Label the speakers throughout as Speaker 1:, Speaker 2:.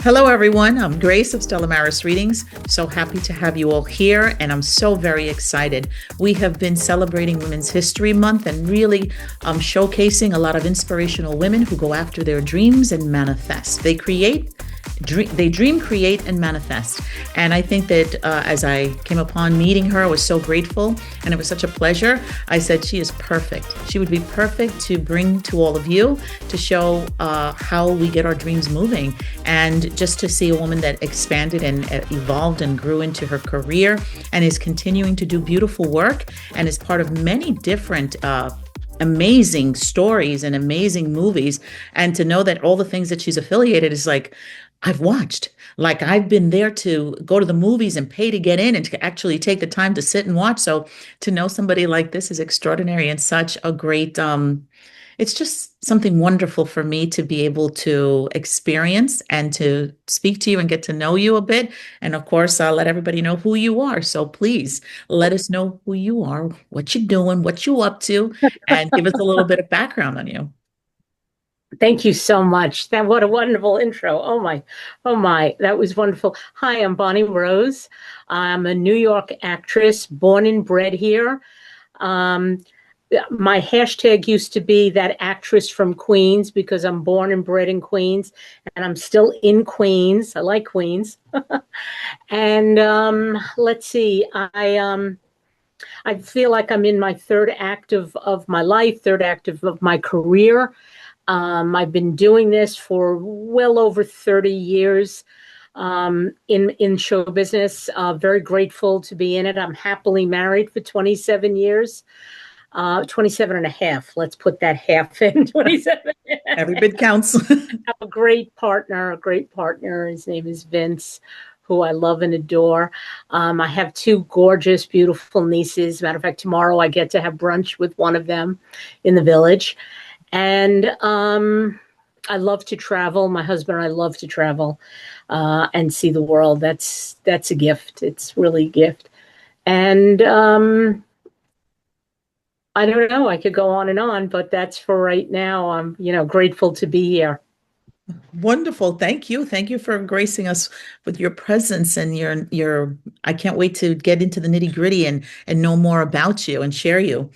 Speaker 1: Hello, everyone. I'm Grace of Stella Maris Readings. So happy to have you all here, and I'm so very excited. We have been celebrating Women's History Month and really showcasing a lot of inspirational women who go after their dreams and manifest. They dream, create, and manifest. And I think that as I came upon meeting her, I was so grateful, and it was such a pleasure. I said she is perfect. She would be perfect to bring to all of you to show how we get our dreams moving, and just to see a woman that expanded and evolved and grew into her career and is continuing to do beautiful work and is part of many different amazing stories and amazing movies. And to know that all the things that she's affiliated is like, I've watched. Like, I've been there to go to the movies and pay to get in and to actually take the time to sit and watch. So to know somebody like this is extraordinary and such a great it's just something wonderful for me to be able to experience and to speak to you and get to know you a bit. And of course, I'll let everybody know who you are. So please let us know who you are, what you're doing, what you're up to, and give us a little bit of background on you.
Speaker 2: Thank you so much. That what a wonderful intro. Oh my, that was wonderful. Hi, I'm Bonnie Rose. I'm a New York actress, born and bred here. Um, my hashtag used to be that actress from Queens because I'm born and bred in Queens, and I'm still in Queens. I like Queens. And let's see, I feel like I'm in my third act of my life, third act of my career. I've been doing this for well over 30 years in show business. Very grateful to be in it. I'm happily married for 27 years, 27 and a half. Let's put that half in 27.
Speaker 1: Every bit counts.
Speaker 2: Have a great partner, a great partner. His name is Vince, who I love and adore. I have two gorgeous, beautiful nieces. Matter of fact, tomorrow I get to have brunch with one of them in the village. And I love to travel. My husband and I love to travel and see the world. That's a gift. It's really a gift. And I don't know. I could go on and on, but that's for right now. I'm, grateful to be here.
Speaker 1: Wonderful. Thank you. Thank you for gracing us with your presence and your I can't wait to get into the nitty-gritty and know more about you and share you.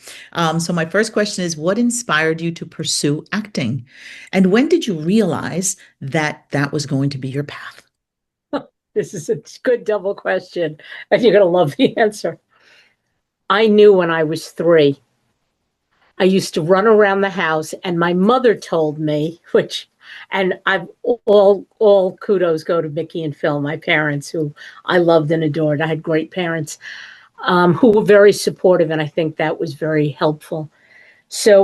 Speaker 1: So my first question is, what inspired you to pursue acting? And when did you realize that that was going to be your path?
Speaker 2: This is a good double question, and you're going to love the answer. I knew when I was 3. I used to run around the house, and my mother told me, and I've all kudos go to Mickey and Phil, my parents, who I loved and adored. I had great parents who were very supportive, and I think that was very helpful. So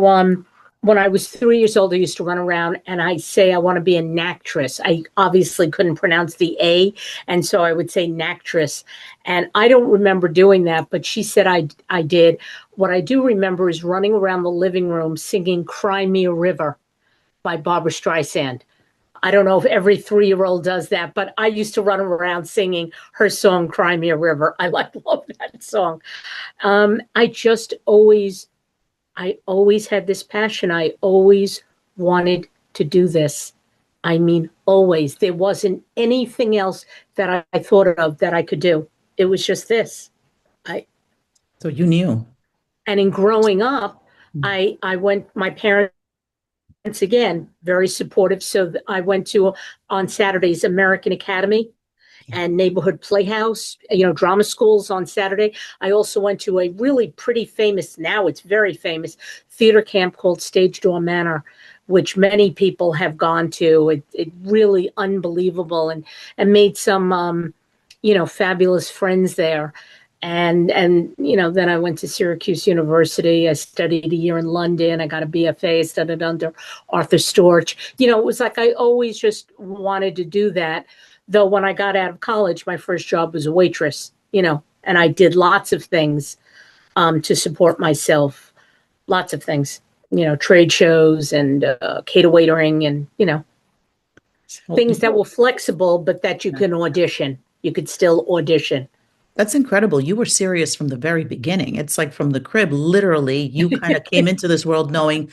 Speaker 2: when I was 3 years old, I used to run around and I say I want to be an actress. I obviously couldn't pronounce the A, and so I would say actress. And I don't remember doing that, but she said I did. What I do remember is running around the living room singing "Cry Me a River" by Barbara Streisand. I don't know if every 3-year-old does that, but I used to run around singing her song "Cry Me a River." I love that song. I just I always had this passion. I always wanted to do this. I mean, always. There wasn't anything else that I thought of that I could do. It was just this. I
Speaker 1: So you knew.
Speaker 2: And in growing up, I went. My parents again very supportive. So I went to on Saturdays American Academy and neighborhood playhouse, drama schools on Saturday. I also went to a really pretty famous, now it's very famous, theater camp called Stage Door Manor, which many people have gone to. It really unbelievable and made some, fabulous friends there. And then I went to Syracuse University. I studied a year in London. I got a BFA. I studied under Arthur Storch. It was like I always just wanted to do that. Though when I got out of college, my first job was a waitress, and I did lots of things to support myself, lots of things, trade shows and cater waitering and,
Speaker 1: So
Speaker 2: things that were flexible, but that you can audition. You could still audition.
Speaker 1: that's incredible. You were serious from the very beginning. It's like from the crib, literally, you kind of came into this world knowing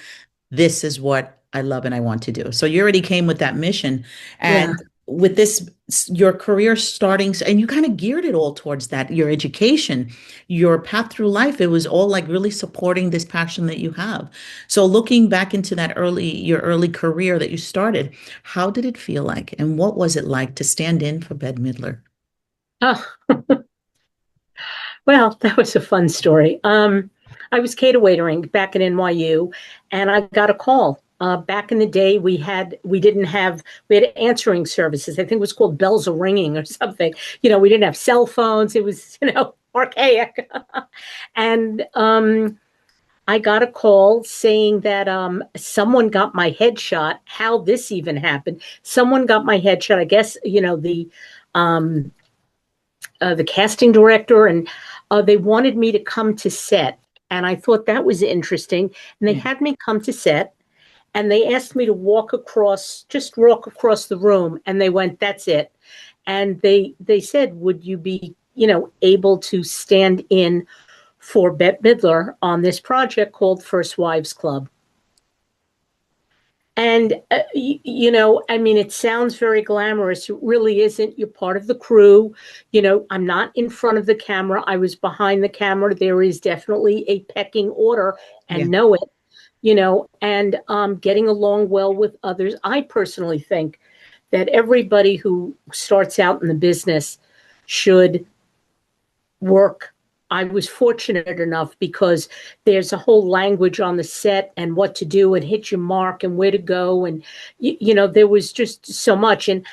Speaker 1: this is what I love and I want to do. So you already came with that mission.
Speaker 2: Yeah.
Speaker 1: And with this your career starting, and you kind of geared it all towards that, your education, your path through life, it was all like really supporting this passion that you have. So looking back into that your early career that you started, how did it feel like, and what was it like to stand in for Bette Midler?
Speaker 2: Oh, well, that was a fun story. I was cater waitering back in NYU, and I got a call. Back in the day, we had answering services. I think it was called bells are ringing or something. We didn't have cell phones. It was archaic. And I got a call saying that someone got my headshot. How this even happened? Someone got my headshot. I guess um, the casting director, and they wanted me to come to set. And I thought that was interesting. And they
Speaker 1: Yeah.
Speaker 2: had me come to set, and they asked me to just walk across the room. And they went, "That's it." And they said, "Would you be, able to stand in for Bette Midler on this project called First Wives Club?" And, I mean, it sounds very glamorous. It really isn't. You're part of the crew. I'm not in front of the camera. I was behind the camera. There is definitely a pecking order,
Speaker 1: Yeah.
Speaker 2: and know it, and getting along well with others. I personally think that everybody who starts out in the business should work. I was fortunate enough because there's a whole language on the set and what to do and hit your mark and where to go. And, there was just so much. And,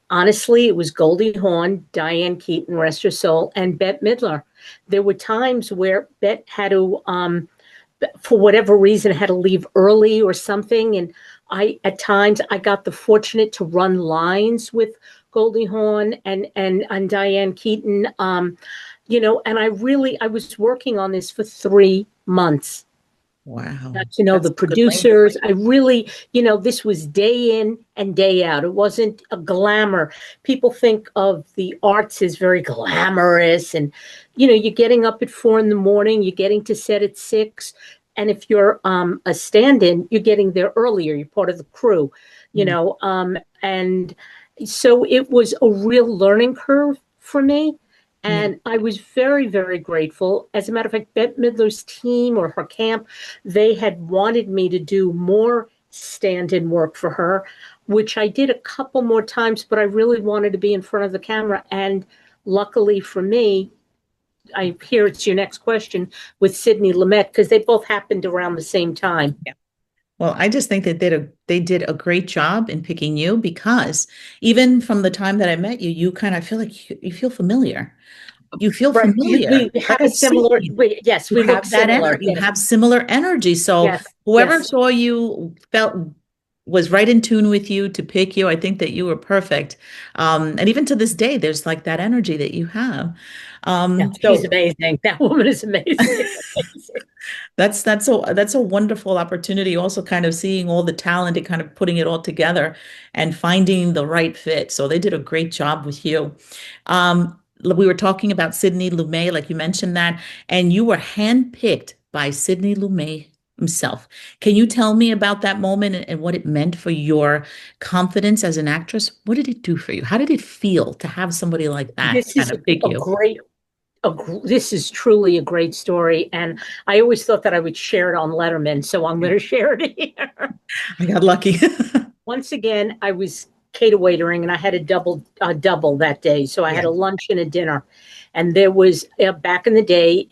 Speaker 2: honestly, it was Goldie Hawn, Diane Keaton, rest her soul, and Bette Midler. There were times where Bette had to, for whatever reason, had to leave early or something. And at times, I got the fortunate to run lines with Goldie Hawn and Diane Keaton. And I was working on this for 3 months.
Speaker 1: Wow.
Speaker 2: Got to know
Speaker 1: That's
Speaker 2: the
Speaker 1: a good length.
Speaker 2: producers. I really, this was day in and day out. It wasn't a glamour. People think of the arts as very glamorous, and you're getting up at 4 in the morning, you're getting to set at 6. And if you're a stand-in, you're getting there earlier. You're part of the crew,
Speaker 1: Yeah.
Speaker 2: and so it was a real learning curve for me.
Speaker 1: Yeah.
Speaker 2: And I was very, very grateful. As a matter of fact, Bette Midler's team or her camp, they had wanted me to do more stand-in work for her, which I did a couple more times, but I really wanted to be in front of the camera. And luckily for me, I hear it's your next question with Sidney Lumet, because they both happened around the same time.
Speaker 1: Yeah. Well, I just think that they did a great job in picking you, because even from the time that I met you, you kind of feel like you feel familiar. You feel
Speaker 2: Right.
Speaker 1: familiar.
Speaker 2: We
Speaker 1: Like
Speaker 2: have
Speaker 1: I
Speaker 2: a
Speaker 1: see
Speaker 2: similar,
Speaker 1: you.
Speaker 2: yes,
Speaker 1: You
Speaker 2: we look
Speaker 1: have that
Speaker 2: similar.
Speaker 1: energy. You
Speaker 2: Yes,
Speaker 1: have similar energy. So
Speaker 2: yes,
Speaker 1: whoever
Speaker 2: yes.
Speaker 1: saw you felt was right in tune with you to pick you. I think that you were perfect. And even to this day, there's like that energy that you have.
Speaker 2: No, she's
Speaker 1: So
Speaker 2: amazing. That woman is amazing. Amazing.
Speaker 1: that's a wonderful opportunity. Also, kind of seeing all the talent and kind of putting it all together and finding the right fit. So they did a great job with you. We were talking about Sidney Lumet, like you mentioned that, and you were handpicked by Sidney Lumet himself. Can you tell me about that moment and what it meant for your confidence as an actress? What did it do for you? How did it feel to have somebody like that
Speaker 2: This
Speaker 1: kind
Speaker 2: is
Speaker 1: of pick
Speaker 2: a
Speaker 1: you?
Speaker 2: great, this is truly a great story. And I always thought that I would share it on Letterman. So I'm going to share it here.
Speaker 1: I got lucky.
Speaker 2: Once again, I was cater waitering, and I had a double that day. So I had
Speaker 1: Yeah.
Speaker 2: a lunch and a dinner. And there was, back in the day,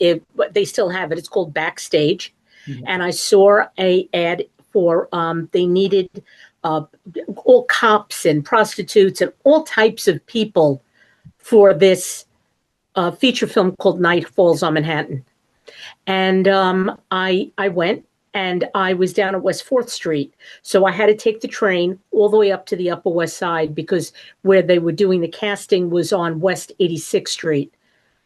Speaker 2: they still have it. It's called Backstage.
Speaker 1: Yeah.
Speaker 2: And I saw a ad for, they needed uh, all cops and prostitutes and all types of people for this feature film called Night Falls on Manhattan. And I went, and I was down at West 4th Street. So I had to take the train all the way up to the Upper West Side, because where they were doing the casting was on West 86th Street.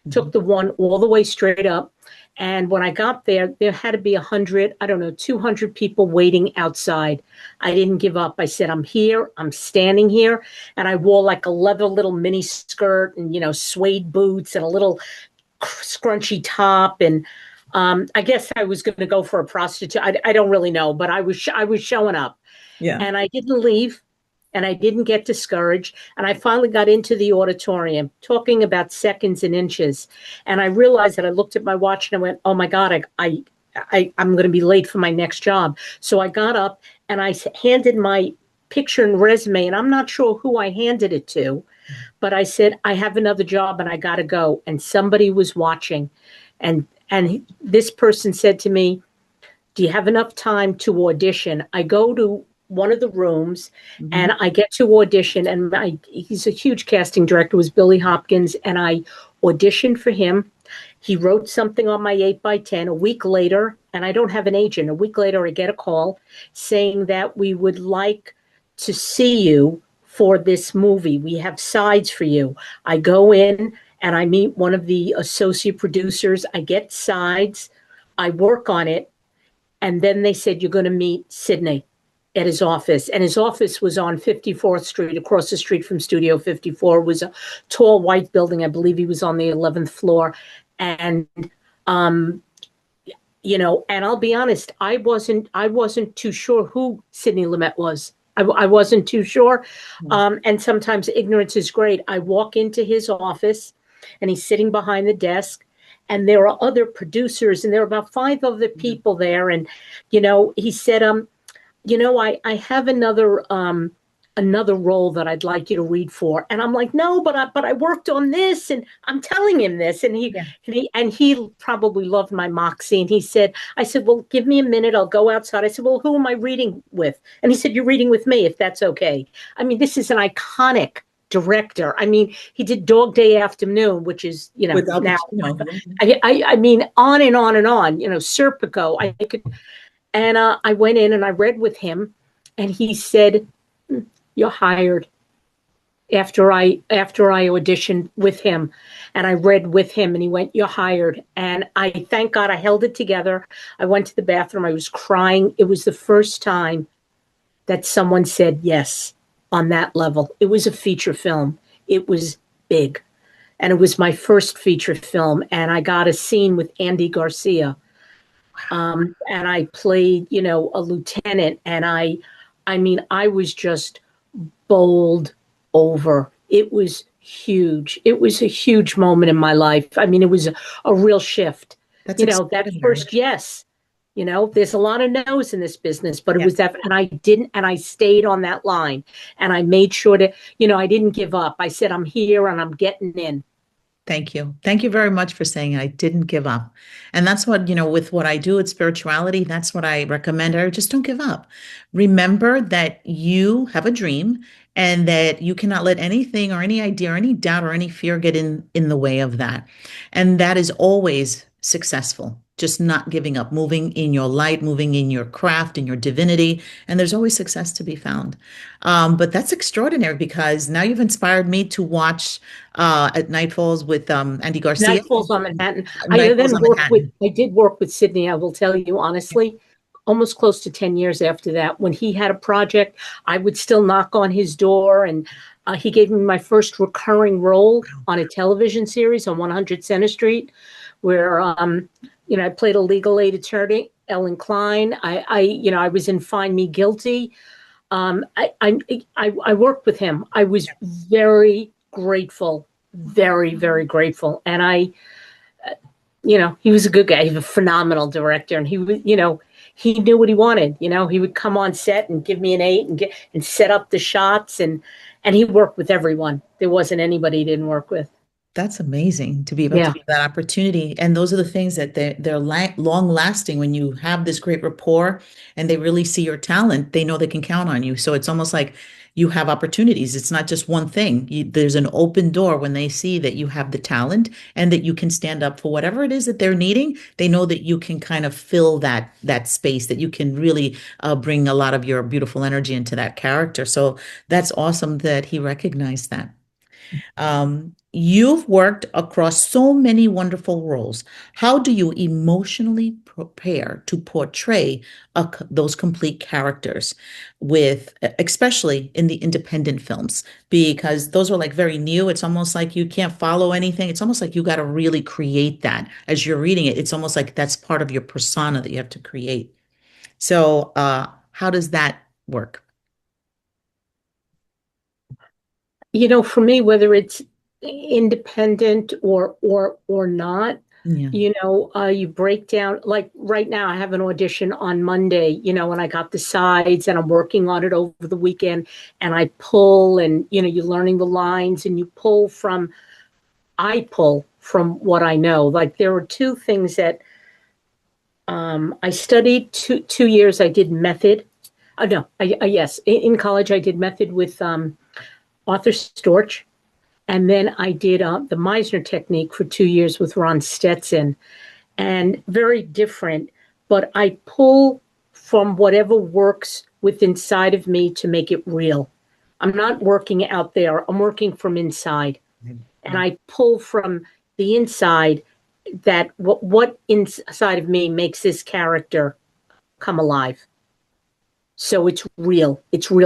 Speaker 1: Mhm.
Speaker 2: Took the one all the way straight up. And when I got there, there had to be 100, I don't know, 200 people waiting outside. I didn't give up. I said, I'm here. I'm standing here. And I wore like a leather little mini skirt and, suede boots and a little scrunchy top. And I guess I was going to go for a prostitute. I don't really know, but I was showing up,
Speaker 1: Yeah.
Speaker 2: and I didn't leave. and I didn't get discouraged. And I finally got into the auditorium, talking about seconds and inches. And I realized that I looked at my watch and I went, oh my God, I'm going to be late for my next job. So I got up and I handed my picture and resume, and I'm not sure who I handed it to, but I said, I have another job and I got to go. And somebody was watching. And this person said to me, do you have enough time to audition? I go to one of the rooms and
Speaker 1: Mhm.
Speaker 2: I get to audition, and he's a huge casting director, was Billy Hopkins, and I auditioned for him. He wrote something on my 8 by 10 a week later, and I don't have an agent. A week later, I get a call saying that we would like to see you for this movie. We have sides for you. I go in and I meet one of the associate producers. I get sides. I work on it. And then they said, you're going to meet Sydney at his office. And his office was on 54th Street, across the street from Studio 54. It was a tall white building. I believe he was on the 11th floor. And, um, and I'll be honest, I wasn't too sure who Sidney Lumet was. I wasn't too sure. And sometimes ignorance is great. I walk into his office and he's sitting behind the desk, and there are other producers, and there are about five other people there. And, he said, I have another role that I'd like you to read for. And I'm like, no, but I worked on this, and I'm telling him this. And he,
Speaker 1: Yeah.
Speaker 2: and he probably loved my moxie. And I said, well, give me a minute. I'll go outside. I said, well, who am I reading with? And he said, you're reading with me, if that's okay. I mean, this is an iconic director. I mean, he did Dog Day Afternoon, which is,
Speaker 1: With Al
Speaker 2: now,
Speaker 1: Pacino.
Speaker 2: I mean, on and on and on, Serpico. And I went in and I read with him, and he said, you're hired. After I auditioned with him and I read with him, and he went, you're hired. And I thank God I held it together. I went to the bathroom. I was crying. It was the first time that someone said yes on that level. It was a feature film. It was big. And it was my first feature film. And I got a scene with Andy Garcia. And I played, a lieutenant. And I mean, I was just bowled over. It was huge. It was a huge moment in my life. I mean, it was a real shift.
Speaker 1: That's
Speaker 2: That
Speaker 1: extraordinary.
Speaker 2: first yes. There's a lot of no's in this business, but it
Speaker 1: Yeah.
Speaker 2: was that, and I stayed on that line, and I made sure to, I didn't give up. I said, I'm here and I'm getting in.
Speaker 1: Thank you. Thank you very much for saying I didn't give up. And that's what, with what I do with spirituality, that's what I recommend. I just don't give up. Remember that you have a dream and that you cannot let anything or any idea or any doubt or any fear get in the way of that. And that is always successful. Just not giving up, moving in your light, moving in your craft, in your divinity, and there's always success to be found. But that's extraordinary because now you've inspired me to watch at Nightfalls with Andy Garcia.
Speaker 2: Night Falls on Manhattan.
Speaker 1: Nightfalls on Manhattan.
Speaker 2: I did work with Sydney. I will tell you honestly, almost close to 10 years after that, when he had a project, I would still knock on his door, and he gave me my first recurring role on a television series on 100 Center Street, where, I played a legal aid attorney, Ellen Klein. I was in Find Me Guilty. I worked with him. I was very grateful, very, very grateful. And he was a good guy. He was a phenomenal director. And he was, he knew what he wanted. He would come on set and give me an 8 and set up the shots. And he worked with everyone. There wasn't anybody he didn't work with.
Speaker 1: That's amazing to be able to
Speaker 2: Yeah.
Speaker 1: have that opportunity. And those are the things that they're long lasting when you have this great rapport and they really see your talent. They know they can count on you. So it's almost like you have opportunities. It's not just one thing. There's an open door when they see that you have the talent and that you can stand up for whatever it is that they're needing. They know that you can kind of fill that space, that you can really bring a lot of your beautiful energy into that character. So that's awesome that he recognized that. You've worked across so many wonderful roles. How do you emotionally prepare to portray those complete characters especially in the independent films? Because those are like very new. It's almost like you can't follow anything. It's almost like you got to really create that as you're reading it. It's almost like that's part of your persona that you have to create. So, how does that work?
Speaker 2: For me, whether it's independent or not,
Speaker 1: Yeah.
Speaker 2: you break down, like right now, I have an audition on Monday, and I got the sides and I'm working on it over the weekend, and I pull, and you're learning the lines, and I pull from what I know. Like there are two things that I studied 2 years. I did method. No, yes, in college I did method with Arthur Storch. And then I did the Meisner technique for 2 years with Ron Stetson, and very different. But I pull from whatever works with inside of me to make it real. I'm not working out there, I'm working from inside. And I pull from the inside, that what inside of me makes this character come alive. So it's real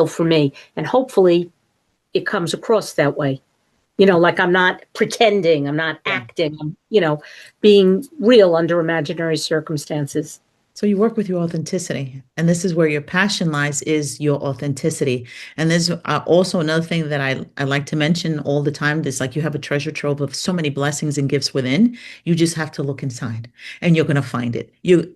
Speaker 2: for me. And hopefully it comes across that way. Like I'm not pretending, I'm not
Speaker 1: Yeah.
Speaker 2: acting, I'm, being real under imaginary circumstances.
Speaker 1: So you work with your authenticity, and this is where your passion lies, is your authenticity. And there's also another thing that I like to mention all the time. There's like you have a treasure trove of so many blessings and gifts within. You just have to look inside, and you're going to find it.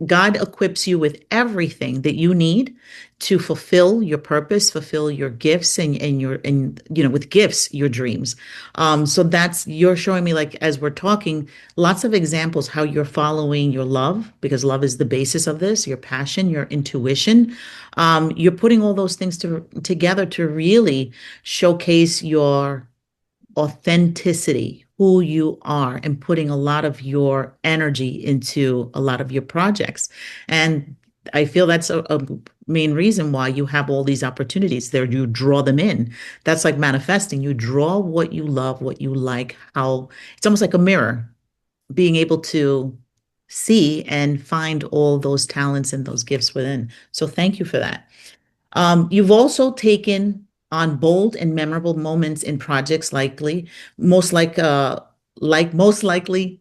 Speaker 1: God equips you with everything that you need to fulfill your purpose, fulfill your gifts, and with gifts, your dreams. So you're showing me, like, as we're talking, lots of examples how you're following your love, because love is the basis of this, your passion, your intuition. You're putting all those things together to really showcase your authenticity, who you are, and putting a lot of your energy into a lot of your projects. And I feel that's a main reason why you have all these opportunities there. You draw them in. That's like manifesting. You draw what you love, what you like, how it's almost like a mirror, being able to see and find all those talents and those gifts within. So thank you for that. You've also taken on bold and memorable moments in projects most likely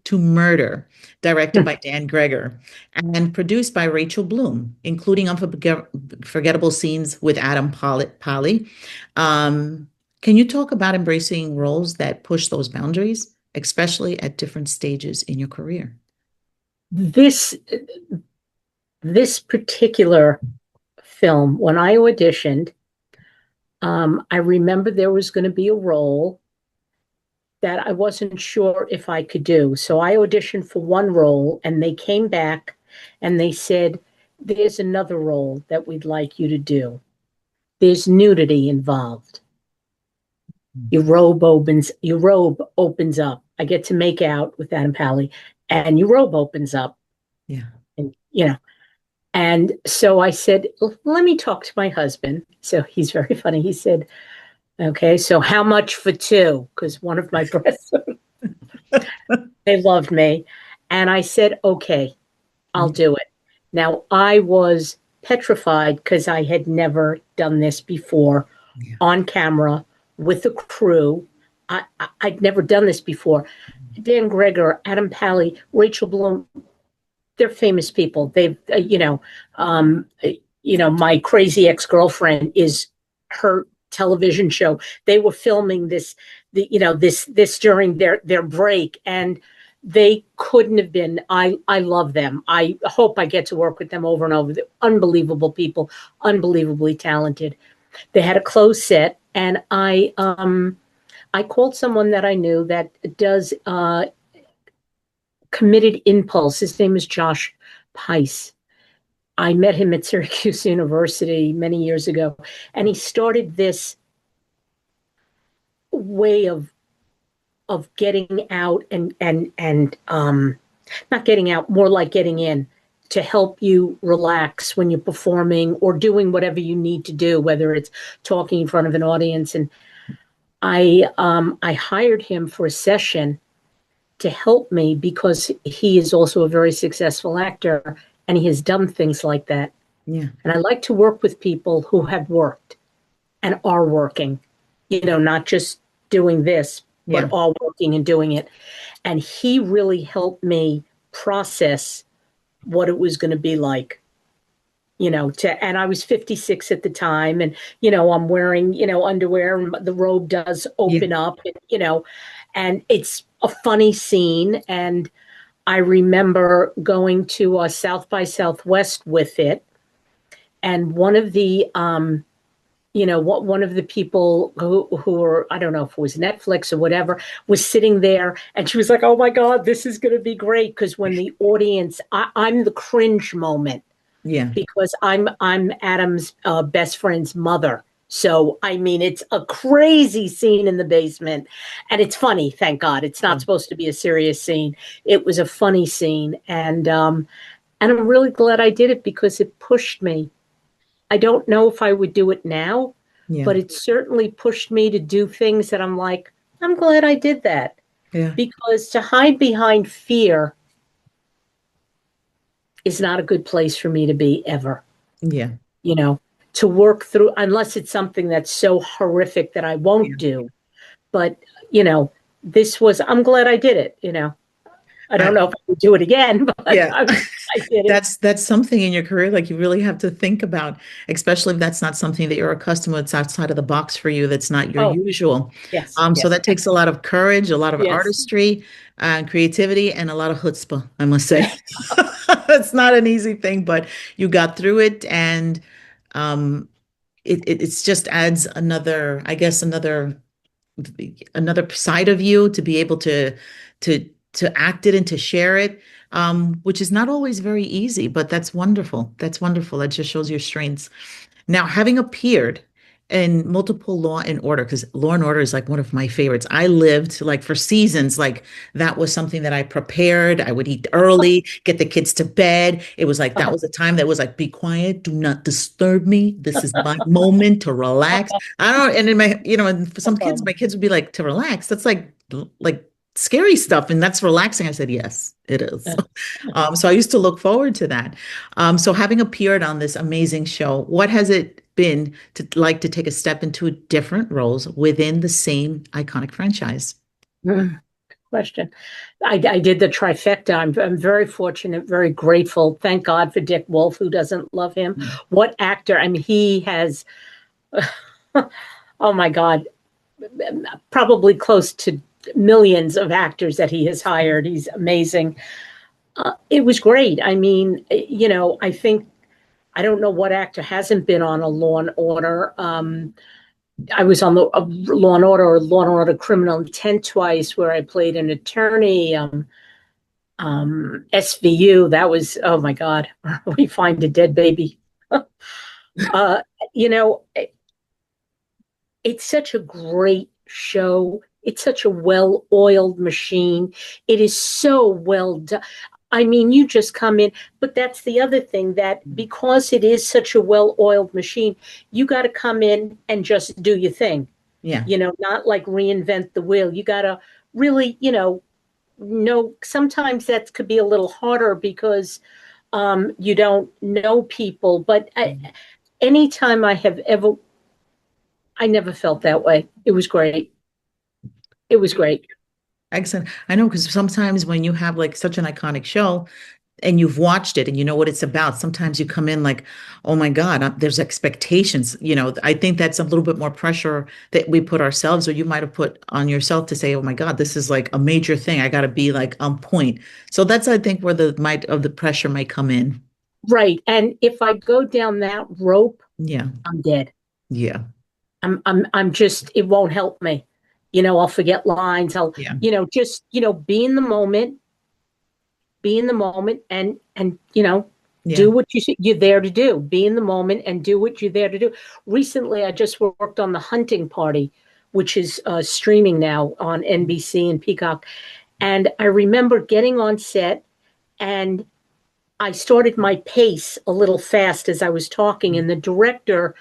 Speaker 1: to murder, directed by Dan Greger and produced by Rachel Bloom, including unforgettable scenes with Adam Pally. Can you talk about embracing roles that push those boundaries, especially at different stages in your career?
Speaker 2: This this particular film, when I auditioned, I remember there was going to be a role that I wasn't sure if I could do. So I auditioned for one role, and they came back and they said, "There's another role that we'd like you to do. There's nudity involved. Your robe opens up. I get to make out with Adam Pally, and your robe opens up."
Speaker 1: Yeah.
Speaker 2: And and so I said, "Let me talk to my husband." So he's very funny. He said, "Okay, so how much for two?" Because one of my breasts, they loved me. And I said, "Okay, I'll
Speaker 1: Yeah.
Speaker 2: do it." Now, I was petrified because I had never done this before
Speaker 1: Yeah.
Speaker 2: on camera with a crew. I'd never done this before. Dan Greger, Adam Pally, Rachel Bloom, they're famous people. They've, my crazy ex-girlfriend is her television show. They were filming this during their break, and they couldn't have been. I love them. I hope I get to work with them over and over. They're unbelievable people, unbelievably talented. They had a closed set, and I called someone that I knew that does committed impulse. His name is Josh Peiss. I met him at Syracuse University many years ago, and he started this way of getting out and not getting out, more like getting in, to help you relax when you're performing or doing whatever you need to do, whether it's talking in front of an audience. And I hired him for a session to help me because he is also a very successful actor, and he has done things like that.
Speaker 1: Yeah.
Speaker 2: And I like to work with people who have worked and are working, not just doing this,
Speaker 1: Yeah.
Speaker 2: but are working and doing it. And he really helped me process what it was going to be like. and I was 56 at the time, and I'm wearing underwear, and the robe does
Speaker 1: Yeah.
Speaker 2: open up, and it's a funny scene. And I remember going to South by Southwest with it, and one of the people who were, I don't know if it was Netflix or whatever, was sitting there, and she was like, "Oh my God, this is going to be great." Because when the audience, I'm the cringe moment
Speaker 1: Yeah.
Speaker 2: because I'm Adam's best friend's mother. So I mean, it's a crazy scene in the basement, and it's funny. Thank God, it's not supposed to be a serious scene. It was a funny scene, and I'm really glad I did it because it pushed me. I don't know if I would do it now,
Speaker 1: Yeah.
Speaker 2: but it certainly pushed me to do things that I'm like, I'm glad I did that.
Speaker 1: Yeah.
Speaker 2: Because to hide behind fear is not a good place for me to be ever.
Speaker 1: Yeah.
Speaker 2: You know, to work through, unless it's something that's so horrific that I won't
Speaker 1: Yeah.
Speaker 2: do. But, you know, I'm glad I did it. I don't know if I would do it again, but
Speaker 1: Yeah.
Speaker 2: I did it.
Speaker 1: That's something in your career like you really have to think about, especially if that's not something that you're accustomed to. It's outside of the box for you. That's not your
Speaker 2: Oh,
Speaker 1: usual.
Speaker 2: yes,
Speaker 1: So
Speaker 2: yes,
Speaker 1: that takes a lot of courage, a lot of
Speaker 2: yes.
Speaker 1: artistry, creativity, and a lot of chutzpah, I must say. It's not an easy thing, but you got through it, and um, it's just adds another, I guess, another side of you to be able to to act it and to share it, which is not always very easy, but that's wonderful. That's wonderful. That just shows your strengths. Now, having appeared in multiple Law and Order, because Law and Order is like one of my favorites. I lived like for seasons, like that was something that I prepared. I would eat early, get the kids to bed. It was like that was a time that was like, be quiet, do not disturb me. This is my moment to relax. I don't, and in my, and for some kids, my kids would be like, to relax. That's like scary stuff, and that's relaxing. I said, yes, it is. So I used to look forward to that. So having appeared on this amazing show, what has it been to like to take a step into different roles within the same iconic franchise?
Speaker 2: Question. I did the trifecta. I'm very fortunate, very grateful. Thank God for Dick Wolf, who doesn't love him. What actor? I mean, he has, oh my God, probably close to millions of actors that he has hired. He's amazing. It was great. I mean, I think, I don't know what actor hasn't been on a Law and Order. I was on the Law and Order or Law and Order Criminal Intent twice, where I played an attorney. SVU, that was, oh my God, we find a dead baby. uh, you know, it's such a great show. It's such a well-oiled machine. It is so well done. I mean, you just come in, but that's the other thing, that because it is such a well-oiled machine, you got to come in and just do your thing.
Speaker 1: Yeah.
Speaker 2: Not like reinvent the wheel. You got to really, know sometimes that could be a little harder because you don't know people. But anytime I never felt that way. It was great. It was great.
Speaker 1: Excellent. I know because sometimes when you have like such an iconic show and you've watched it and you know what it's about, sometimes you come in like, oh my God, there's expectations. I think that's a little bit more pressure that we put ourselves, or you might have put on yourself to say, oh my God, this is like a major thing. I got to be like on point. So that's, I think, where the might of the pressure might come in.
Speaker 2: Right. And if I go down that rope,
Speaker 1: Yeah.
Speaker 2: I'm dead.
Speaker 1: Yeah.
Speaker 2: I'm just, it won't help me. I'll forget lines. I'll,
Speaker 1: Yeah.
Speaker 2: just, be in the moment and
Speaker 1: Yeah.
Speaker 2: do what you're there to do. Be in the moment and do what you're there to do. Recently, I just worked on The Hunting Party, which is streaming now on NBC and Peacock. And I remember getting on set, and I started my pace a little fast as I was talking. And the director,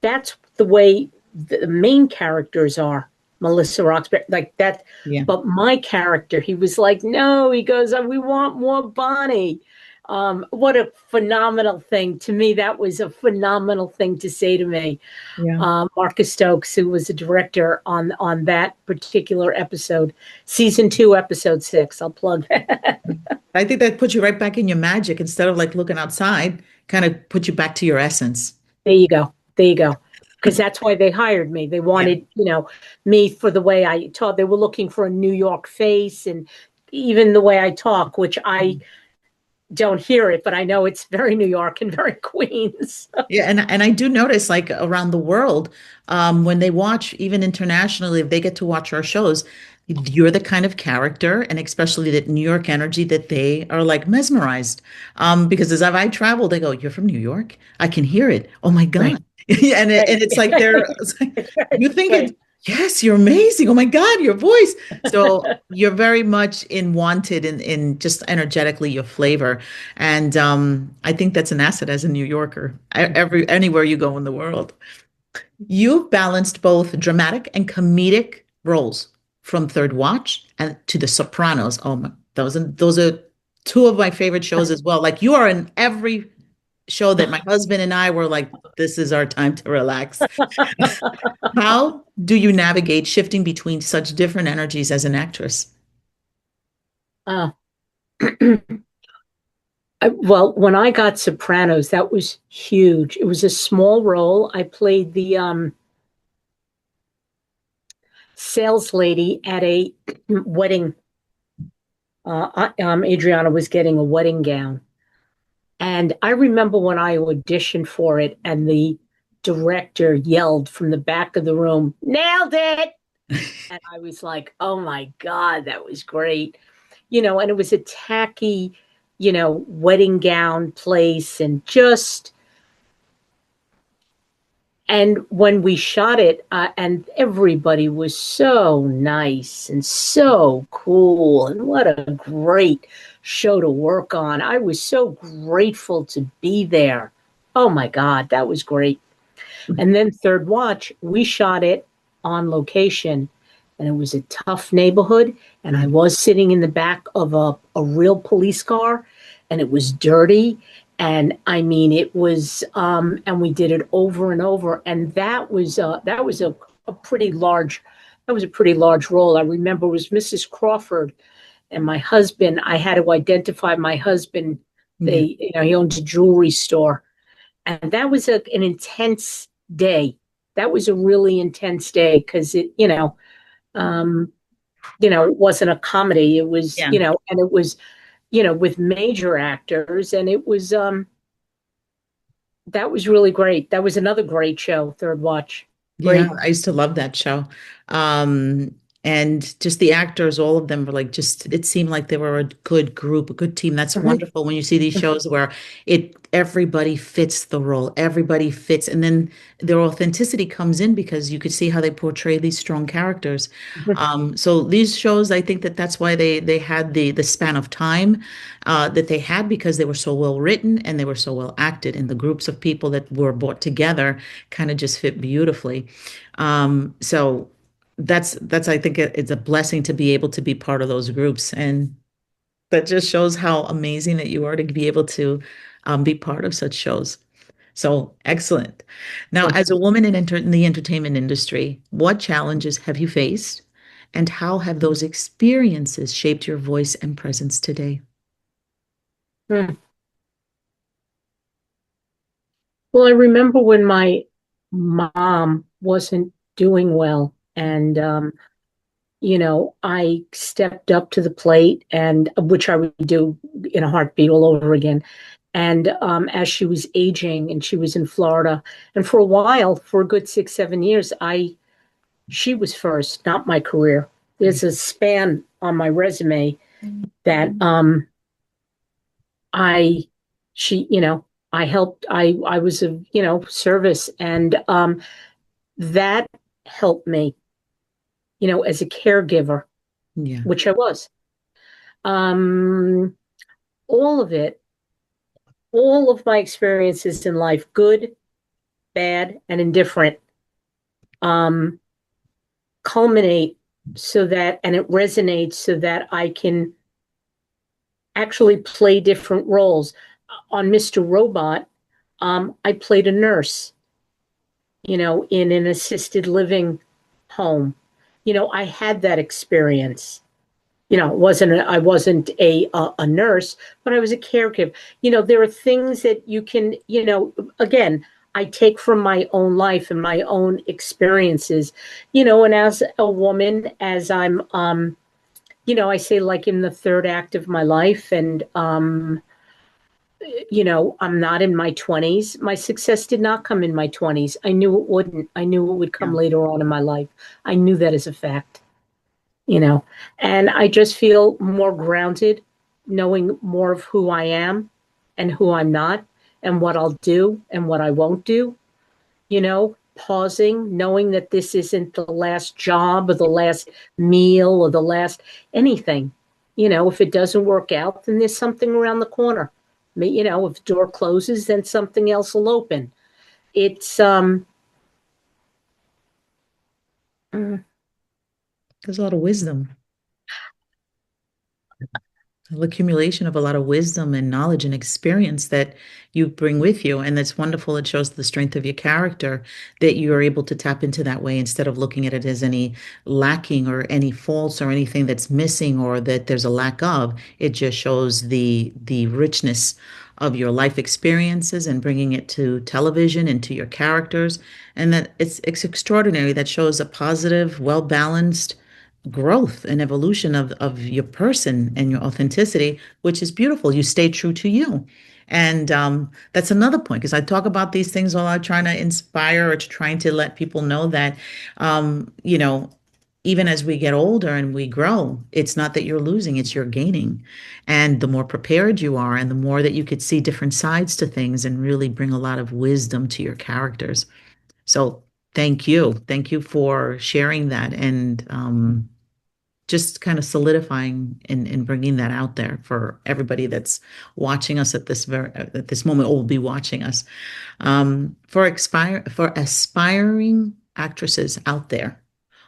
Speaker 2: that's the way the main characters are. Melissa Roxbury, like that.
Speaker 1: Yeah.
Speaker 2: But my character, he was like, no, he goes, we want more Bonnie. What a phenomenal thing. To me, that was a phenomenal thing to say to me.
Speaker 1: Yeah.
Speaker 2: Marcus Stokes, who was a director on that particular episode, season 2, episode 6. I'll plug that.
Speaker 1: I think that puts you right back in your magic instead of like looking outside, kind of put you back to your essence.
Speaker 2: There you go. There you go. Because that's why they hired me. They
Speaker 1: Yeah.
Speaker 2: wanted, me for the way I talk. They were looking for a New York face, and even the way I talk, which I don't hear it, but I know it's very New York and very Queens.
Speaker 1: Yeah, and I do notice like around the world, when they watch, even internationally, if they get to watch our shows, you're the kind of character, and especially that New York energy that they are like mesmerized. Because as I travel, they go, "You're from New York? I can hear it. Oh my
Speaker 2: Right.
Speaker 1: God!" Yeah, and it's like it's like, you think it's
Speaker 2: Right.
Speaker 1: yes, you're amazing. Oh my God, your voice. So you're very much in wanted in just energetically your flavor. And I think that's an asset as a New Yorker, anywhere you go in the world. You've balanced both dramatic and comedic roles from Third Watch and to The Sopranos. Oh my, those are two of my favorite shows as well. Like you are in every show that my husband and I were like, this is our time to relax. How do you navigate shifting between such different energies as an actress?
Speaker 2: Uh, well, when I got Sopranos, that was huge. It was a small role. I played the sales lady at a wedding. Adriana was getting a wedding gown. And I remember when I auditioned for it, and the director yelled from the back of the room, "Nailed it!" And I was like, "Oh my God, that was great." And it was a tacky, wedding gown place, and when we shot it, and everybody was so nice and so cool, and what a great show to work on. I was so grateful to be there. Oh my God, that was great. And then Third Watch, we shot it on location, and it was a tough neighborhood. And I was sitting in the back of a real police car, and it was dirty. And I mean, it was, and we did it over and over. And that was a pretty large, that was a pretty large role. I remember it was Mrs. Crawford and my husband. I had to identify my husband.
Speaker 1: Yeah.
Speaker 2: He owns a jewelry store, and that was an intense day. That was a really intense day because um, it wasn't a comedy. It was,
Speaker 1: Yeah.
Speaker 2: and it was, with major actors, and it was, that was really great. That was another great show, Third Watch.
Speaker 1: Yeah,
Speaker 2: Great.
Speaker 1: I used to love that show. Um, and just the actors, all of them were like just it seemed like they were a good group, a good team. That's
Speaker 2: Mhm.
Speaker 1: wonderful when you see these shows where it everybody fits the role, everybody fits, and then their authenticity comes in because you could see how they portray these strong characters. So these shows, I think that that's why they had the span of time that they had because they were so well written and they were so well acted, and the groups of people that were brought together kind of just fit beautifully. So that's I think it's a blessing to be able to be part of those groups, and that just shows how amazing that you are to be able to be part of such shows. So excellent. Now,
Speaker 2: Thank
Speaker 1: as a woman in the entertainment industry, what challenges have you faced, and how have those experiences shaped your voice and presence today?
Speaker 2: you. Well, I remember when my mom wasn't doing well, and I stepped up to the plate, and which I would do in a heartbeat all over again. And as she was aging, and she was in Florida, and for a while, for a good 6, 7 years, she was first, not my career. There's a span on my resume that I she I helped. I was of service, and that helped me as a caregiver,
Speaker 1: Yeah.
Speaker 2: which I was. Um, all of it, all of my experiences in life, good, bad, and indifferent, um, culminate so that, and it resonates so that I can actually play different roles. On Mr. Robot, I played a nurse, in an assisted living home. I had that experience. I wasn't a nurse, but I was a caregiver. There are things that you can, again, I take from my own life and my own experiences, and as a woman, as I'm, I say like in the third act of my life, and I'm not in my 20s. My success did not come in my 20s. I knew it wouldn't. I knew it would come
Speaker 1: Yeah.
Speaker 2: later on in my life. I knew that as a fact, you know, and I just feel more grounded, knowing more of who I am and who I'm not, and what I'll do and what I won't do, pausing, knowing that this isn't the last job or the last meal or the last anything. If it doesn't work out, then there's something around the corner. If the door closes, then something else will open. It's mm,
Speaker 1: There's a lot of wisdom, accumulation of a lot of wisdom and knowledge and experience that you bring with you. And that's wonderful. It shows the strength of your character that you're able to tap into that way instead of looking at it as any lacking or any faults or anything that's missing or that there's a lack of. It just shows the richness of your life experiences and bringing it to television and to your characters. And that it's extraordinary. That shows a positive, well-balanced growth and evolution of your person and your authenticity, which is beautiful. You stay true to you. And that's another point because I talk about these things a lot, trying to inspire or trying to let people know that, you know, even as we get older and we grow, it's not that you're losing, it's you're gaining. And the more prepared you are, and the more that you could see different sides to things and really bring a lot of wisdom to your characters. So thank you. Thank you for sharing that. And just kind of solidifying and bringing that out there for everybody that's watching us at this moment or will be watching us. For aspiring actresses out there,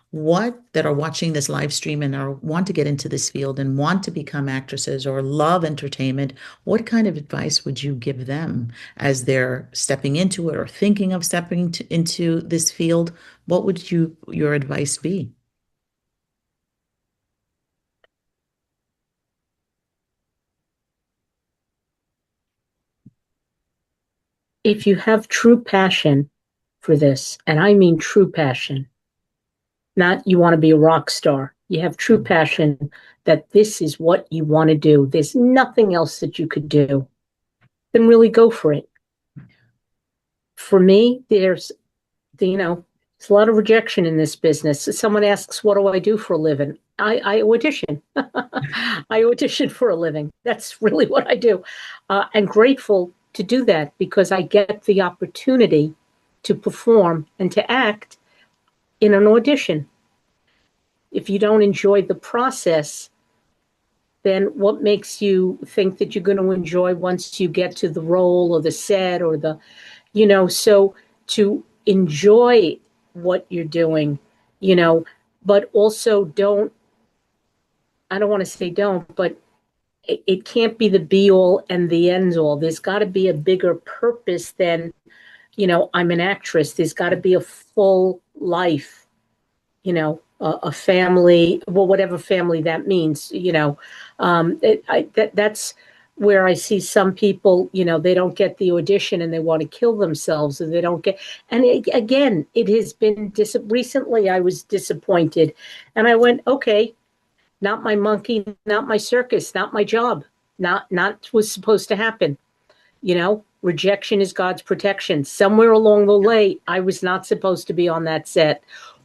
Speaker 1: what that are watching this live stream and are want to get into this field and want to become actresses or love entertainment, what kind of advice would you give them as they're stepping into it or thinking of stepping into this field? What would your advice be?
Speaker 2: if you have true passion for this, and I mean true passion, not you want to be a rock star. You have true passion that this is what you want to do. There's nothing else that you could do. Then really go for it. For me, there's a lot of rejection in this business. Someone asks, what do I do for a living? I audition. I audition for a living. That's really what I do. I'm grateful to do that because I get the opportunity to perform and to act in an audition. If you don't enjoy the process, then what makes you think that you're going to enjoy once you get to the role or the set or so to enjoy what you're doing, you know, but also I don't want to say don't, but it can't be the be all and the end all. There's got to be a bigger purpose than, I'm an actress. There's got to be a full life, a family, well, whatever family that means, that's where I see some people, they don't get the audition and they want to kill themselves or they don't get, and again, it has been, recently I was disappointed and I went, okay, not my monkey, not my circus, not my job, not what's supposed to happen. Rejection is God's protection. Somewhere along the way, I was not supposed to be on that set.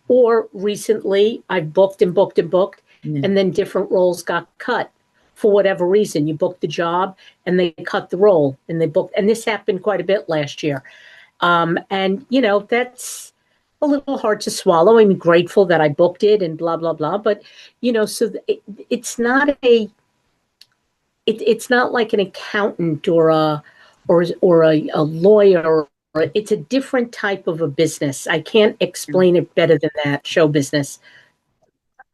Speaker 2: Or recently, I've booked and booked and booked,
Speaker 1: Yeah.
Speaker 2: and then different roles got cut for whatever reason. You booked the job and they cut the role and they booked, and this happened quite a bit last year. And, that's a little hard to swallow. I'm grateful that I booked it and blah, blah, blah. But, so it's not it's not like an accountant or a lawyer. It's a different type of a business. I can't explain it better than that. Show business.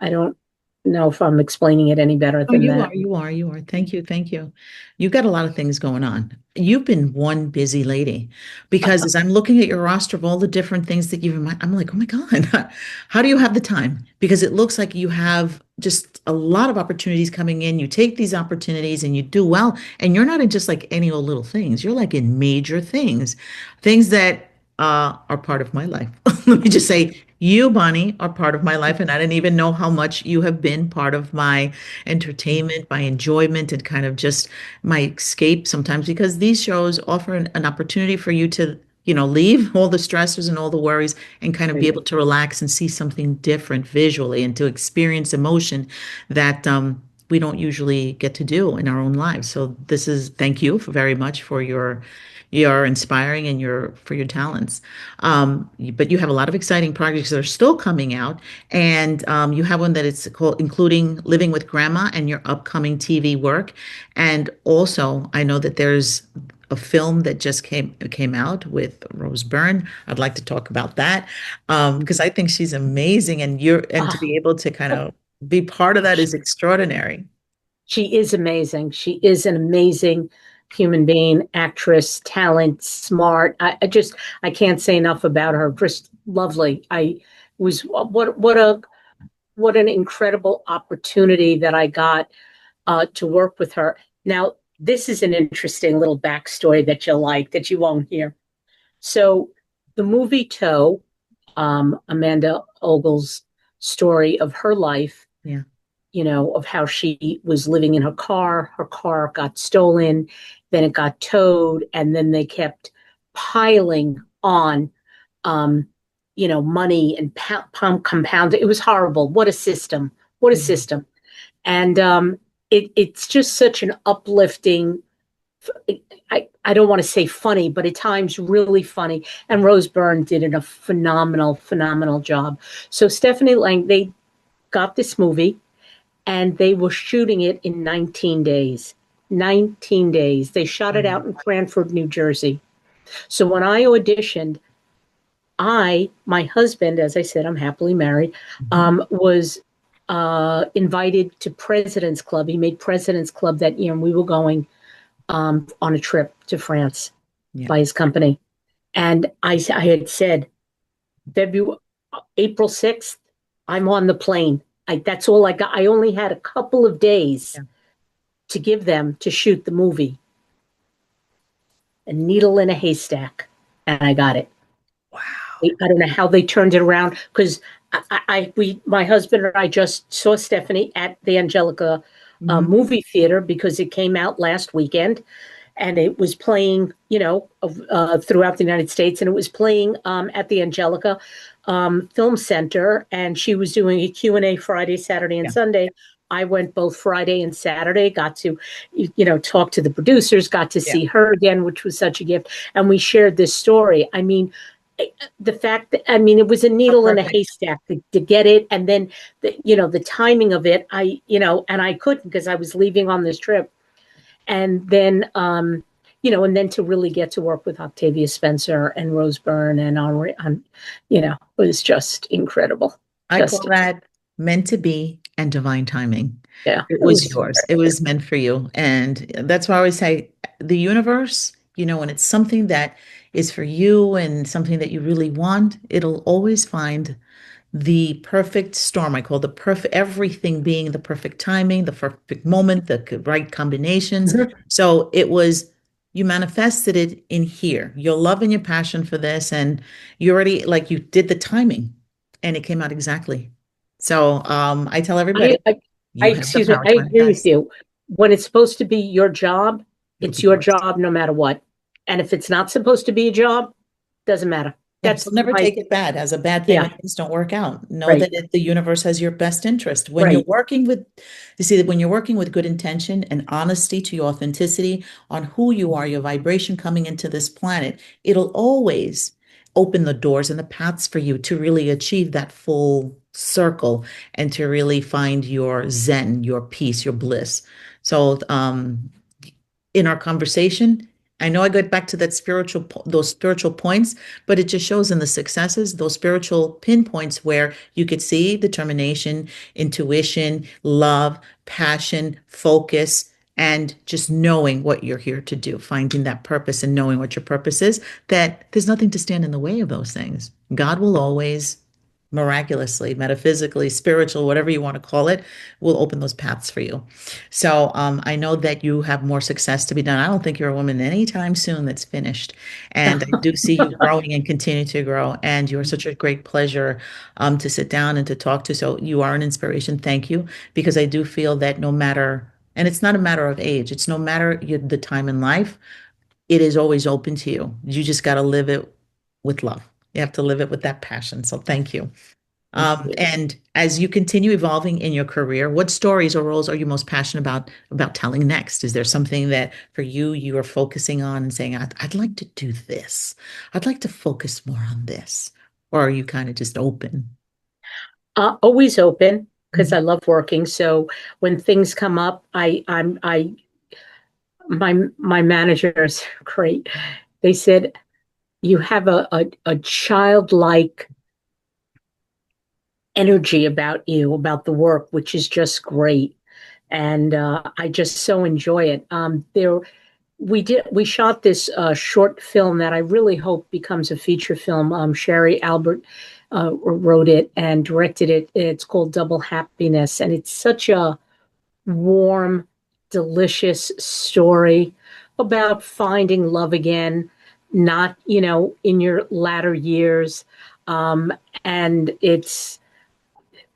Speaker 2: I don't. know if I'm explaining it any better
Speaker 1: Oh,
Speaker 2: than that.
Speaker 1: you are. Thank you, thank you. You've got a lot of things going on. You've been one busy lady because as I'm looking at your roster of all the different things that I'm like, oh my God, how do you have the time? Because it looks like you have just a lot of opportunities coming in. You take these opportunities and you do well. And you're not in just like any old little things. You're like in major things, things that are part of my life. Let me just say, you, Bonnie, are part of my life. And I didn't even know how much you have been part of my entertainment, my enjoyment, and kind of just my escape sometimes because these shows offer an opportunity for you to, leave all the stressors and all the worries and kind of be able to relax and see something different visually and to experience emotion that we don't usually get to do in our own lives. So thank you very much for your inspiring and your talents. But you have a lot of exciting projects that are still coming out, and you have one that it's called including Living with Grandma and your upcoming TV work. And also, I know that there's a film that just came out with Rose Byrne. I'd like to talk about that because I think she's amazing, and to be
Speaker 2: Ah,
Speaker 1: able to kind of be part of that is extraordinary.
Speaker 2: she is amazing. She is an amazing human being, actress, talent, smart. I can't say enough about her. Just lovely. I was what an incredible opportunity that I got to work with her. Now, this is an interesting little backstory that you'll like that you won't hear. So, the movie Toe, Amanda Ogle's story of her life,
Speaker 1: Yeah.
Speaker 2: of how she was living in her car got stolen, then it got towed, and then they kept piling on, um, money and compound. It was horrible. What a system. What a
Speaker 1: Yeah.
Speaker 2: system. And it's just such an uplifting, I don't want to say funny, but at times really funny. And Rose Byrne did a phenomenal, phenomenal job. So Stephanie Lang, they got this movie and they were shooting it in 19 days. 19 days. They shot it out in Cranford, New Jersey. So when I auditioned, my husband, as I said, I'm happily married,
Speaker 1: Mhm.
Speaker 2: was invited to President's Club. He made President's Club that year, and we were going on a trip to France
Speaker 1: Yeah.
Speaker 2: by his company. And I had said, February, April 6th, I'm on the plane. That's all I got. I only had a couple of days
Speaker 1: Yeah.
Speaker 2: to give them to shoot the movie. A needle in a haystack. And I got it.
Speaker 1: Wow.
Speaker 2: I don't know how they turned it around because my husband and I just saw Stephanie at the Angelica
Speaker 1: Mhm.
Speaker 2: movie theater because it came out last weekend and it was playing, throughout the United States, and it was playing at the Angelica Film Center, and she was doing a Q&A Friday, Saturday, and
Speaker 1: Yeah.
Speaker 2: Sunday. I went both Friday and Saturday, got to, talk to the producers, got to
Speaker 1: Yeah.
Speaker 2: see her again, which was such a gift. And we shared this story. I mean, the fact that, I mean, it was a
Speaker 1: Oh,
Speaker 2: needle in a
Speaker 1: perfect.
Speaker 2: haystack to get it. And then, the timing of it, and I couldn't because I was leaving on this trip. And then, and then to really get to work with Octavia Spencer and Rose Byrne and it was just incredible.
Speaker 1: I call
Speaker 2: Just,
Speaker 1: that meant to be and divine timing.
Speaker 2: yeah,
Speaker 1: It
Speaker 2: it
Speaker 1: was
Speaker 2: was
Speaker 1: yours. It was meant for you. And that's why I always say the universe, when it's something that is for you and something that you really want, it'll always find the perfect storm. I call the perfect everything being the perfect timing, the perfect moment, the right combinations.
Speaker 2: Mhm.
Speaker 1: So it was you manifested it in here. Your love and your passion for this, and you already like you did the timing, and it came out exactly. So I tell
Speaker 2: I,
Speaker 1: everybody,
Speaker 2: I,
Speaker 1: you have the
Speaker 2: excuse me,
Speaker 1: power
Speaker 2: I
Speaker 1: to
Speaker 2: agree with
Speaker 1: manifest.
Speaker 2: you. When it's supposed to be your job,
Speaker 1: It'll
Speaker 2: it's
Speaker 1: be
Speaker 2: your
Speaker 1: yours.
Speaker 2: job no matter what. And if it's not supposed to be a job, doesn't matter.
Speaker 1: Yeah, so
Speaker 2: That's
Speaker 1: never
Speaker 2: my,
Speaker 1: take it bad as a bad thing
Speaker 2: yeah,
Speaker 1: when things don't work out. Know that
Speaker 2: right,
Speaker 1: the universe has your best interest. When you're
Speaker 2: right.
Speaker 1: working with, you see that when you're working with good intention and honesty to your authenticity on who you are, your vibration coming into this planet, it'll always open the doors and the paths for you to really achieve that full circle and to really find your zen, your peace, your bliss. So, in our conversation, I know I got back to that those spiritual points, but it just shows in the successes, those spiritual pinpoints where you could see determination, intuition, love, passion, focus, and just knowing what you're here to do, finding that purpose and knowing what your purpose is, that there's nothing to stand in the way of those things. God will always miraculously, metaphysically, spiritual, whatever you want to call it, will open those paths for you. So I know that you have more success to be done. I don't think you're a woman anytime soon that's finished. And I do see you growing and continue to grow. And you are such a great pleasure to sit down and to talk to. So you are an inspiration. Thank you. Because I do feel that no matter, and it's not a matter of age, it's no matter the time in life, it is always open to you. You just got to live it with love. You have to live it with that passion. So thank you.
Speaker 2: Thank you.
Speaker 1: And as you continue evolving in your career, what stories or roles are you most passionate about telling next? Is there something that for you you are focusing on and saying, I'd like to do this. I'd like to focus more on this. Or are you kind of just open?
Speaker 2: Always open because
Speaker 1: Mhm.
Speaker 2: I love working. So when things come up, my managers are great. They said you have a childlike energy about you, about the work, which is just great. And I just so enjoy it. We shot this short film that I really hope becomes a feature film. Sherry Albert wrote it and directed it. It's called Double Happiness, and it's such a warm, delicious story about finding love again, not, in your latter years. Um, and it's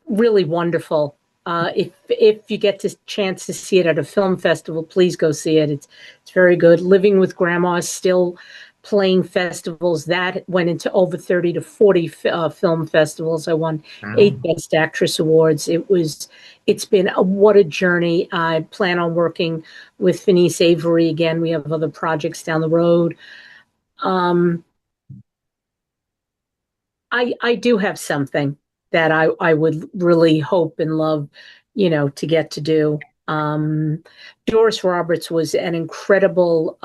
Speaker 2: really wonderful. If you get the chance to see it at a film festival, please go see it. It's very good. Living with Grandma is still playing festivals. That went into over 30 to 40 film festivals. I won
Speaker 1: Wow.
Speaker 2: 8 Best Actress awards. It's been what a journey. I plan on working with Phineas Avery again. We have other projects down the road. Um, I do have something that I would really hope and love, to get to do. Doris Roberts was an incredible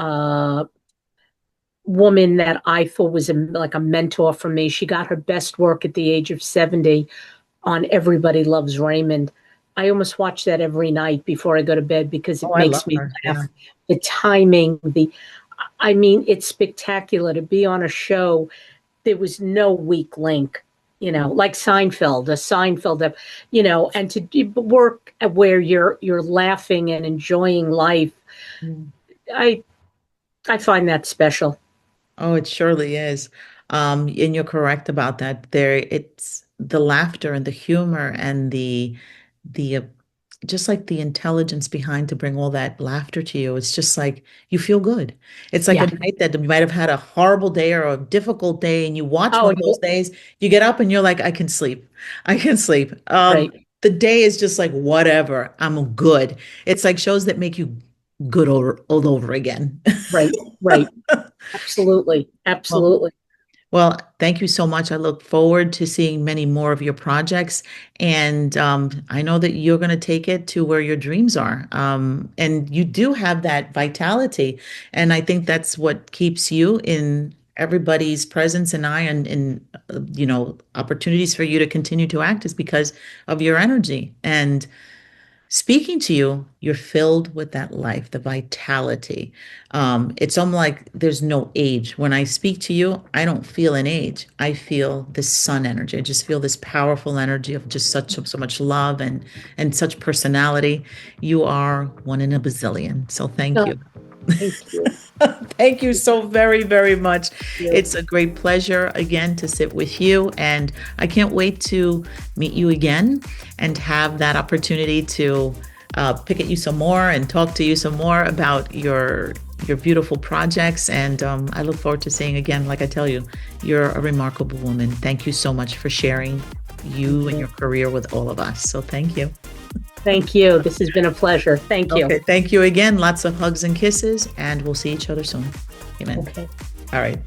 Speaker 2: woman that I thought was like a mentor for me. She got her best work at the age of 70 on Everybody Loves Raymond. I almost watch that every night before I go to bed because
Speaker 1: Oh,
Speaker 2: it
Speaker 1: I
Speaker 2: makes
Speaker 1: love
Speaker 2: me
Speaker 1: her. Yeah.
Speaker 2: laugh. The timing, I mean, it's spectacular to be on a show. There was no weak link, like Seinfeld, a Seinfeld, and to work where you're laughing and enjoying life.
Speaker 1: Mm.
Speaker 2: I I find that special.
Speaker 1: Oh, it surely is. And you're correct about that. It's the laughter and the humor and the just like the intelligence behind to bring all that laughter to you. It's just like you feel good. It's like a
Speaker 2: Yeah.
Speaker 1: night that you might have had a horrible day or a difficult day, and you watch
Speaker 2: Oh,
Speaker 1: one of those days, you get up and you're like, I can sleep. I can sleep.
Speaker 2: right,
Speaker 1: The day is just like whatever. I'm good. It's like shows that make you good all over again.
Speaker 2: right, right. Absolutely,
Speaker 1: Well,
Speaker 2: absolutely.
Speaker 1: Well, thank you so much. I look forward to seeing many more of your projects. And I know that you're going to take it to where your dreams are. And you do have that vitality. And I think that's what keeps you in everybody's presence and eye and opportunities for you to continue to act is because of your energy. And speaking to you, you're filled with that life, the vitality. It's almost like there's no age. When I speak to you, I don't feel an age. I feel this sun energy. I just feel this powerful energy of just so much love and such personality. You are one in a bazillion. So thank
Speaker 2: Oh,
Speaker 1: you.
Speaker 2: thank you.
Speaker 1: Thank you so very, very much.
Speaker 2: You.
Speaker 1: It's a great pleasure again to sit with you, and I can't wait to meet you again and have that opportunity to pick at you some more and talk to you some more about your beautiful projects. And I look forward to seeing again. Like I tell you, you're a remarkable woman. Thank you so much for sharing
Speaker 2: Thank
Speaker 1: you and
Speaker 2: you.
Speaker 1: your career with all of us. So thank you.
Speaker 2: Thank you. This has been a pleasure. Thank you.
Speaker 1: Okay, thank you again. Lots of hugs and kisses, and we'll see each other soon. Amen.
Speaker 2: Okay.
Speaker 1: All right.